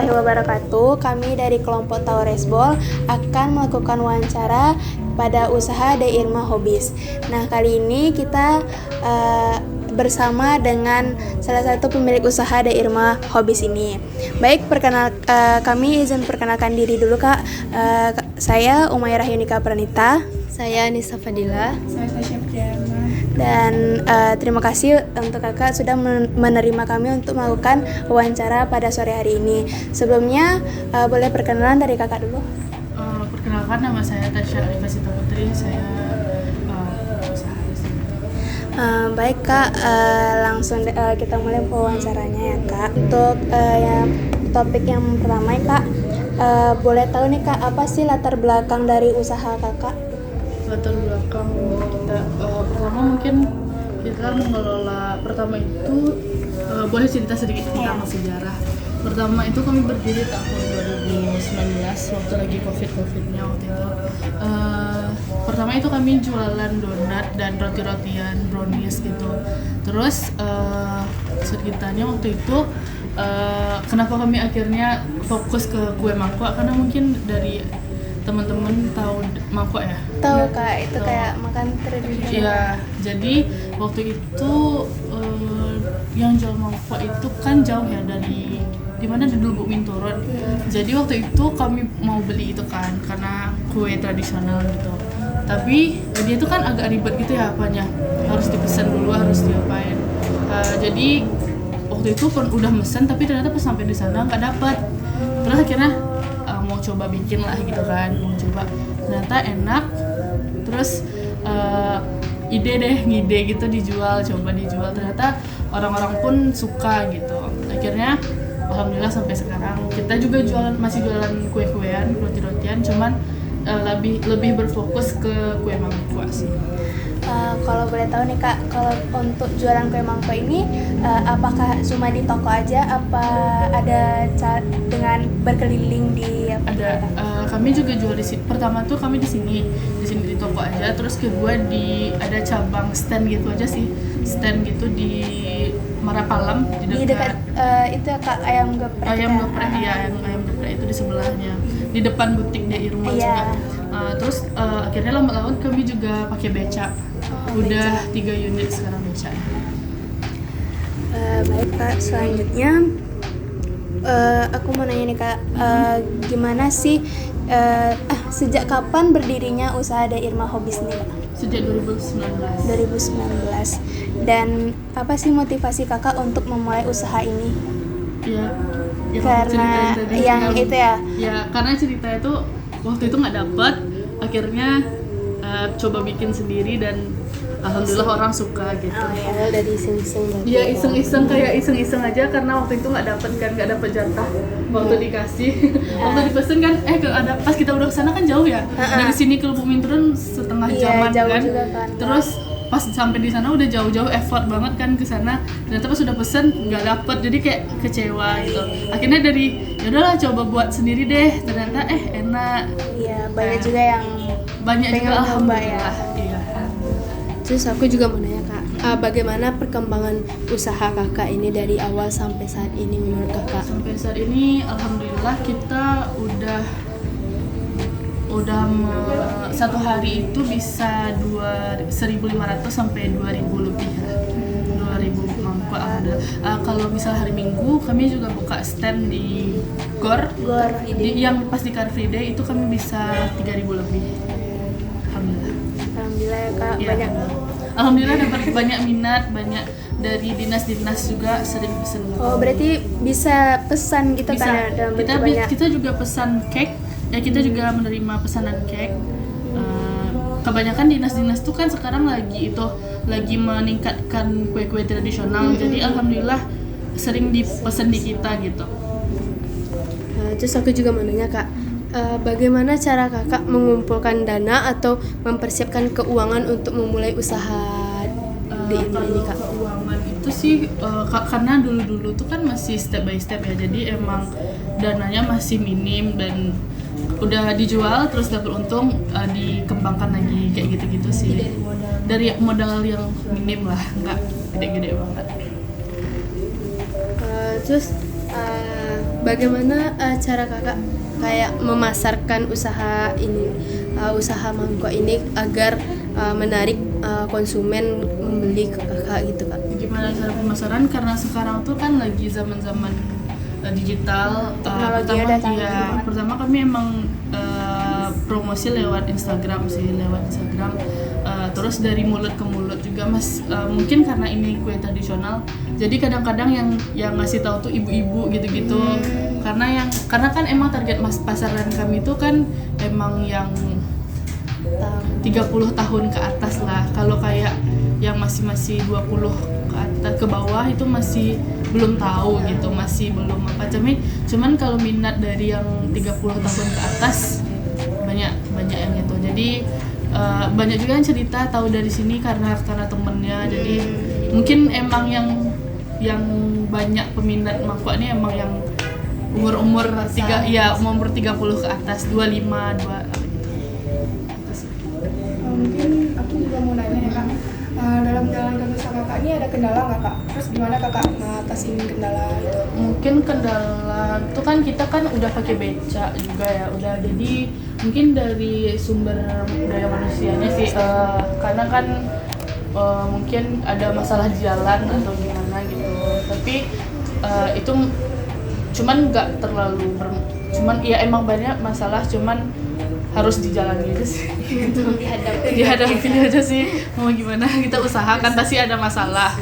warahmatullahi wabarakatuh. Kami dari kelompok Tauresbol akan melakukan wawancara pada usaha The Irma Hobbies. Nah, kali ini kita bersama dengan salah satu pemilik usaha The Irma Hobbies ini. Baik, kami izin perkenalkan diri dulu, Kak. Saya Umairah Yunika Pranita. Saya Nisa Fadila. Saya Tasya Priyana. Dan terima kasih untuk kakak sudah menerima kami untuk melakukan wawancara pada sore hari ini. Sebelumnya boleh perkenalan dari kakak dulu. Perkenalkan, nama saya Tasya Alifasita Putri. Saya usaha di sini. Baik kak, langsung kita mulai wawancaranya ya kak. Untuk topik yang pertama ya kak, boleh tahu nih kak, apa sih latar belakang dari usaha kakak? Latar belakang kita pertama mungkin kita mengelola pertama itu boleh cerita sedikit tentang sejarah. Pertama itu kami berdiri tahun 2019 waktu lagi covidnya waktu itu. Pertama itu kami jualan donat dan roti-rotian brownies gitu. Terus ceritanya waktu itu kenapa kami akhirnya fokus ke kue mangkok, karena mungkin dari teman-teman tahu mangkok ya? Tahu kak, itu kayak makan tradisional. Iya, jadi waktu itu yang jual mangkok itu kan jauh ya dari di mana, di Lubuk Minturun. Jadi waktu itu kami mau beli itu kan karena kue tradisional gitu. Tapi dia itu kan agak ribet gitu ya apanya. Harus dipesan dulu, harus diapain. Jadi waktu itu pun udah mesen tapi ternyata pas sampai di sana nggak dapat. Terus akhirnya mau coba bikin lah gitu kan, mau coba. Ternyata enak. Terus ngide gitu dijual, coba dijual. Ternyata orang-orang pun suka gitu. Akhirnya alhamdulillah sampai sekarang kita juga masih jualan kue-kuean, roti-rotian, cuman lebih berfokus ke kue mangkok sih. Kalau boleh tahu nih kak, kalau untuk jualan kue mangkok ini apakah cuma di toko aja, apa ada dengan berkeliling di apa? Ada, kami juga jual di sini. Pertama tuh kami di sini di toko aja, terus kedua ada cabang stand gitu aja sih, stand gitu di Marapalam di dekat itu ya kak, ayam geprek. Ayam geprek ya, ayam geprek itu di sebelahnya, di depan butik The Irma juga. Terus akhirnya lambat-laun kami juga pakai beca. Udah 3 unit sekarang beca. Baik kak, selanjutnya aku mau nanya nih kak, gimana sih sejak kapan berdirinya usaha The Irma Hobbies ini kak? Sejak 2019. 2019. Dan apa sih motivasi kakak untuk memulai usaha ini? Iya. Karena yang itu ya? Ya, karena ceritanya tuh waktu itu nggak dapet, akhirnya coba bikin sendiri dan alhamdulillah orang suka gitu. Awal dari iseng-iseng berarti. Iya, iseng-iseng aja karena waktu itu nggak dapet jatah waktu dikasih. Waktu dipesen kan pas kita udah kesana kan jauh ya. Dari sini ke Lubuk Minturun setengah jaman kan. Terus pas sampai di sana udah jauh-jauh, effort banget kan ke sana. Ternyata pas udah pesen nggak dapet, jadi kayak kecewa gitu. Akhirnya dari yaudahlah coba buat sendiri deh. Ternyata enak. Iya, banyak juga alhamdulillah. Iya. Terus aku juga mau nanya kak, bagaimana perkembangan usaha kakak ini dari awal sampai saat ini menurut kakak? Sampai saat ini alhamdulillah kita udah satu hari itu bisa 1.500 sampai 2.000 lebih ya. 2.000 mangkok ada. Kalau misal hari Minggu kami juga buka stand di Gor yang pas di Car Free Day itu kami bisa 3.000 lebih. Alhamdulillah ya kak, Ya, banyak. alhamdulillah dapat banyak minat, banyak dari dinas-dinas juga sering pesen. Oh, berarti bisa pesan gitu Bisa. kan ya, dalam bentuk banyak. Kita juga pesan cake, ya kita juga menerima pesanan cake. Kebanyakan dinas-dinas tuh kan sekarang lagi meningkatkan kue-kue tradisional, jadi alhamdulillah sering dipesan di kita gitu. Terus aku juga mau nanya kak, bagaimana cara kakak mengumpulkan dana atau mempersiapkan keuangan untuk memulai usaha di ini kak? Keuangan itu sih karena dulu tuh kan masih step by step ya, jadi emang dananya masih minim dan udah dijual terus dapat untung, dikembangkan lagi kayak gitu-gitu sih. Dari modal yang minim lah, nggak gede-gede banget. Terus Bagaimana cara kakak kayak memasarkan usaha ini, usaha mangkok ini agar menarik konsumen membeli ke kakak gitu kak? Gimana cara pemasaran, karena sekarang tuh kan lagi zaman-zaman digital. Teknologi udah canggih banget. Pertama kami emang promosi lewat Instagram. Terus dari mulut ke mulut juga mungkin karena ini kue tradisional, jadi kadang-kadang yang ngasih tahu tuh ibu-ibu gitu-gitu. Karena kan emang target pasaran kami itu kan emang yang 30 tahun ke atas lah. Kalau kayak yang masih 20 ke atas ke bawah itu masih belum tahu gitu, masih belum apa. Cuman kalau minat dari yang 30 tahun ke atas banyak yang itu. Jadi banyak juga yang cerita tahu dari sini karena temennya. Jadi mungkin emang yang banyak peminat mangkok ini emang yang umur 30 ke atas, 25 gitu. Mungkin aku juga mau nanya ya kak, dalam menjalankan usaha kakak ini ada kendala nggak kak? Terus gimana kakak ngatasin kendala itu? Mungkin kendala itu kan kita kan udah pakai beca juga ya, udah, jadi mungkin dari sumber daya manusianya sih, karena kan mungkin ada masalah di jalan atau gimana gitu, tapi itu cuman nggak terlalu cuman ya emang banyak masalah, cuman harus dijalani aja sih. dihadapi aja sih, mau gimana, kita usahakan pasti ada masalah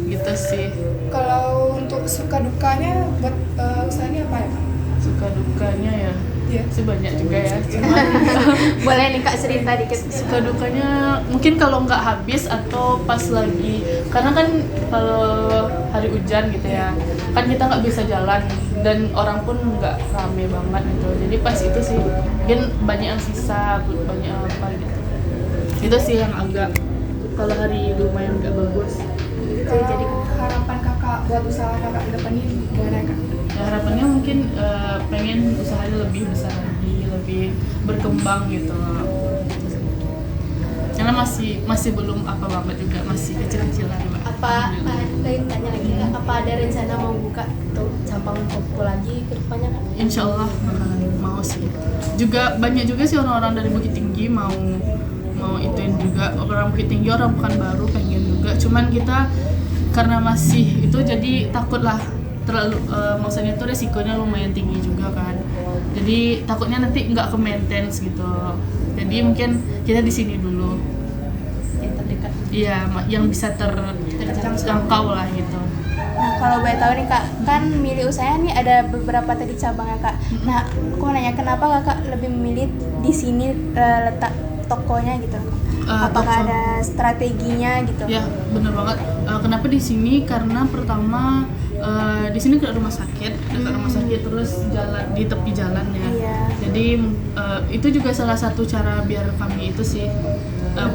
gitu sih. Kalau untuk suka dukanya buat usahanya apa ya kak? Suka dukanya ya sih banyak juga ya, cuman Boleh nih kak cerita dikit. suka dukanya mungkin kalau nggak habis atau pas lagi, karena kan kalau hari hujan gitu ya kan kita nggak bisa jalan dan orang pun nggak rame banget gitu, jadi pas itu sih mungkin banyak yang sisa, banyak apa gitu. Itu sih yang agak, kalau hari lumayan nggak bagus. Jadi harapan kakak buat usaha kakak ke depan ini gimana kak? Ya, harapannya mungkin pengen usahanya lebih besar lagi, lebih berkembang gitu. Karena masih belum apa banget juga, masih kecil-kecilan lah. Apa tanya lagi kak, apa ada rencana mau buka tuh cabang toko lagi ke depannya kak? Insya Allah mau sih. Juga banyak juga sih orang-orang dari Bukit Tinggi mau ituin juga, orang Bukit Tinggi, orang Pekanbaru pengen juga. Cuman kita karena masih itu jadi takut lah, terlalu maksudnya itu resikonya lumayan tinggi juga kan. Jadi takutnya nanti nggak ke maintenance gitu. Jadi mungkin kita di sini dulu. Yang terdekat. Iya, yang bisa terjangkau lah gitu. Nah kalau boleh tahu nih kak, kan milih usahanya nih ada beberapa tadi cabangnya kak. Nah aku mau nanya kenapa kakak lebih memilih di sini letak tokonya gitu? Apakah Toko. ada strateginya gitu? Ya, bener banget. Kenapa di sini? Karena pertama di sini dekat rumah sakit, terus jalan di tepi jalan ya. Iya. Jadi itu juga salah satu cara biar kami itu sih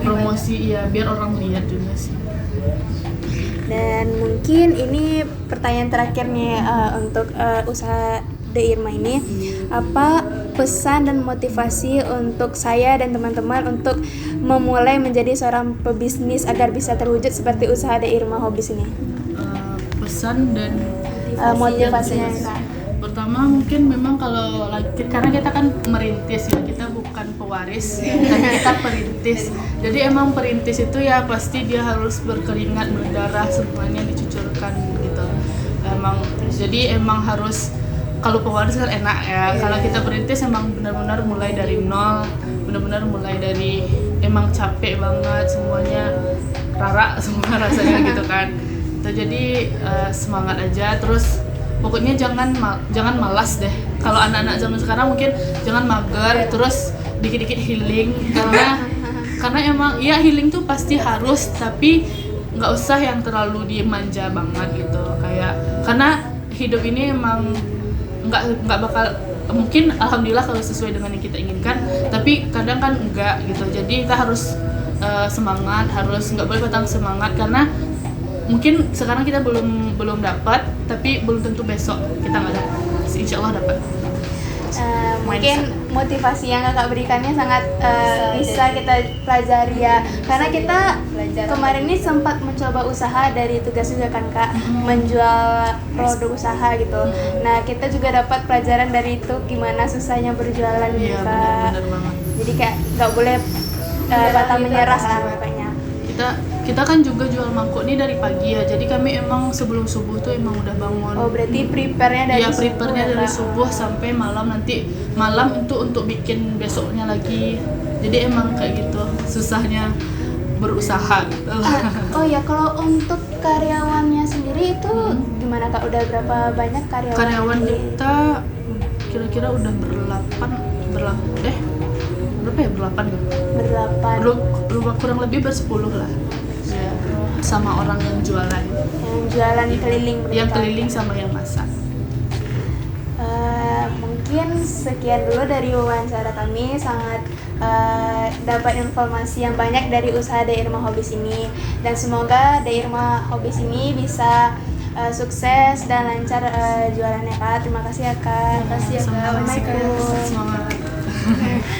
promosi ya, biar orang lihat juga sih. Dan mungkin ini pertanyaan terakhir nih untuk usaha The Irma ini, apa pesan dan motivasi untuk saya dan teman-teman untuk memulai menjadi seorang pebisnis agar bisa terwujud seperti usaha The Irma Hobbies ini? Pesan dan Motivasinya kak. pertama mungkin memang kalau karena kita kan merintis ya, kita bukan pewaris tapi kita perintis. Jadi emang perintis itu ya pasti dia harus berkeringat, berdarah, semuanya dicucurkan gitu. Emang harus, kalau pewaris kan enak ya. Kalau kita perintis emang benar-benar mulai dari nol, benar-benar mulai dari emang capek banget, semuanya rara semua rasanya gitu kan. Jadi semangat aja, terus pokoknya jangan malas deh. Kalau anak-anak zaman sekarang mungkin jangan mager, terus dikit-dikit healing, karena emang ya healing tuh pasti harus, tapi nggak usah yang terlalu dimanja banget gitu. Karena hidup ini emang nggak bakal, mungkin alhamdulillah kalau sesuai dengan yang kita inginkan, tapi kadang kan enggak gitu. Jadi kita harus semangat, nggak boleh patah semangat, karena mungkin sekarang kita belum dapat, tapi belum tentu besok kita nggak dapat. Insya Allah dapat. Mungkin motivasi yang kakak berikannya sangat bisa kita pelajari ya, karena kita kemarin ini sempat mencoba usaha dari tugas juga kan kak, menjual produk usaha gitu. Nah kita juga dapat pelajaran dari itu gimana susahnya berjualan gitu Iya, kak. benar banget. Jadi kayak nggak boleh pantang menyerah lah pokoknya. Kita kan juga jual mangkok nih dari pagi ya, jadi kami emang sebelum subuh tuh emang udah bangun. Oh berarti prepare-nya dari Iya, subuh prepare-nya ya, dari Kak? subuh sampai malam, nanti malam untuk bikin besoknya lagi. Jadi emang kayak gitu susahnya berusaha gitu lah. Oh ya, kalau untuk karyawannya sendiri itu gimana kak? Udah berapa banyak karyawan? Karyawan di- kita kira-kira udah berapa ya, berlapan gitu. Berdelapan. Kurang lebih bersepuluh lah ya, sama orang yang jualan, Yang jualan keliling. yang berarti, Kak? keliling sama yang masak. Mungkin sekian dulu dari wawancara kami, sangat dapat informasi yang banyak dari usaha Dairma Hobis ini, dan semoga Dairma Hobis ini bisa sukses dan lancar jualannya kak. Terima kasih ya kak. Terima kasih ya, Kak. Sama-sama. Assalamualaikum. Semangat.